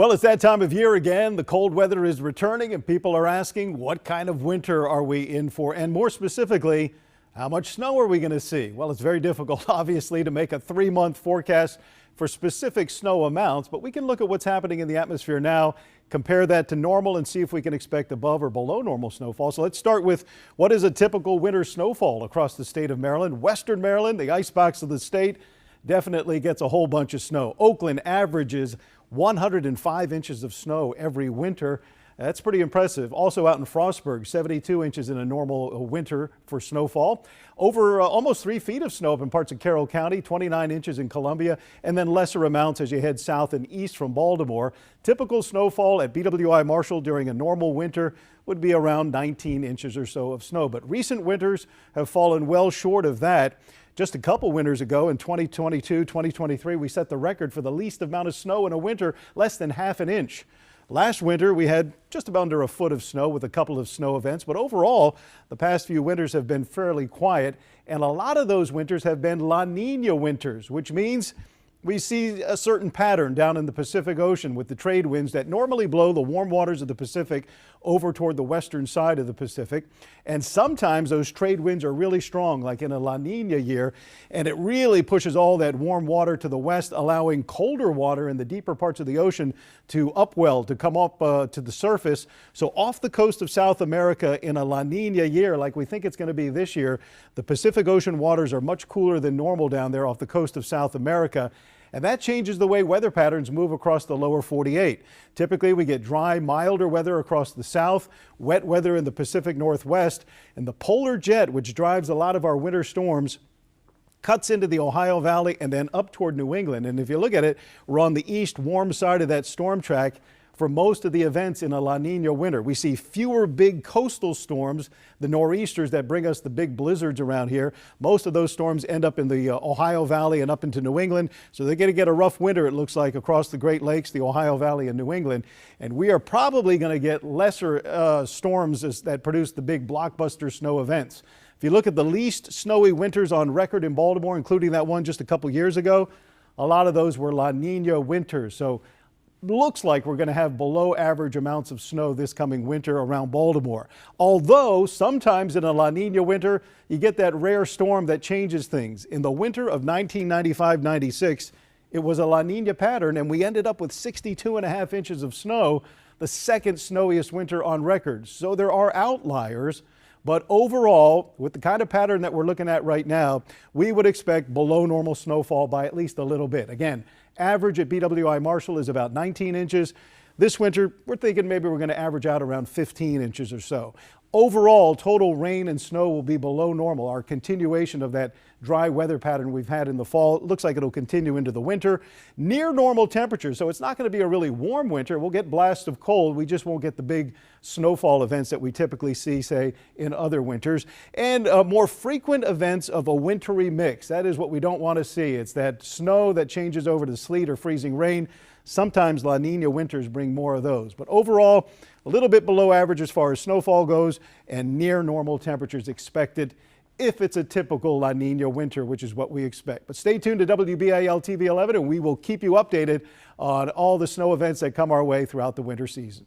Well, it's that time of year again. The cold weather is returning and people are asking, what kind of winter are we in for? And more specifically, how much snow are we going to see? Well, it's very difficult, obviously, to make a 3-month forecast for specific snow amounts, but we can look at what's happening in the atmosphere now, compare that to normal and see if we can expect above or below normal snowfall. So let's start with what is a typical winter snowfall across the state of Maryland. Western Maryland, the icebox of the state, definitely gets a whole bunch of snow. Oakland averages 105 inches of snow every winter. That's pretty impressive. Also out in Frostburg, 72 inches in a normal winter for snowfall. Over almost 3 feet of snow up in parts of Carroll County, 29 inches in Columbia, and then lesser amounts as you head south and east from Baltimore. Typical snowfall at BWI Marshall during a normal winter would be around 19 inches or so of snow. But recent winters have fallen well short of that. Just a couple winters ago in 2022, 2023, we set the record for the least amount of snow in a winter, less than ½ an inch. Last winter, we had just about under a foot of snow with a couple of snow events, but overall, the past few winters have been fairly quiet, and a lot of those winters have been La Nina winters, which means we see a certain pattern down in the Pacific Ocean with the trade winds that normally blow the warm waters of the Pacific over toward the western side of the Pacific. And sometimes those trade winds are really strong, like in a La Nina year, and it really pushes all that warm water to the west, allowing colder water in the deeper parts of the ocean to upwell, to come up to the surface. So off the coast of South America in a La Nina year, like we think it's going to be this year, the Pacific Ocean waters are much cooler than normal down there off the coast of South America. And that changes the way weather patterns move across the lower 48. Typically, we get dry, milder weather across the south, wet weather in the Pacific Northwest, and the polar jet, which drives a lot of our winter storms, cuts into the Ohio Valley and then up toward New England. And if you look at it, we're on the east warm side of that storm track for most of the events in a La Nina winter. We see fewer big coastal storms, the nor'easters that bring us the big blizzards around here. Most of those storms end up in the Ohio Valley and up into New England. So they're going to get a rough winter, it looks like, across the Great Lakes, the Ohio Valley and New England. And we are probably going to get lesser storms that produce the big blockbuster snow events. If you look at the least snowy winters on record in Baltimore, including that one just a couple years ago, a lot of those were La Nina winters. So looks like we're going to have below average amounts of snow this coming winter around Baltimore. Although sometimes in a La Nina winter, you get that rare storm that changes things. In the winter of 1995-96, it was a La Nina pattern, and we ended up with 62.5 inches of snow, the second snowiest winter on record. So there are outliers. But overall, with the kind of pattern that we're looking at right now, we would expect below normal snowfall by at least a little bit. Again, average at BWI Marshall is about 19 inches. This winter, we're thinking maybe we're going to average out around 15 inches or so. Overall, total rain and snow will be below normal. Our continuation of that dry weather pattern we've had in the fall, it looks like it'll continue into the winter. Near normal temperatures, so it's not going to be a really warm winter. We'll get blasts of cold. We just won't get the big snowfall events that we typically see, say, in other winters. And more frequent events of a wintry mix. That is what we don't want to see. It's that snow that changes over to sleet or freezing rain. Sometimes La Nina winters bring more of those. But overall, a little bit below average as far as snowfall goes and near normal temperatures expected if it's a typical La Nina winter, which is what we expect. But stay tuned to WBAL TV 11 and we will keep you updated on all the snow events that come our way throughout the winter season.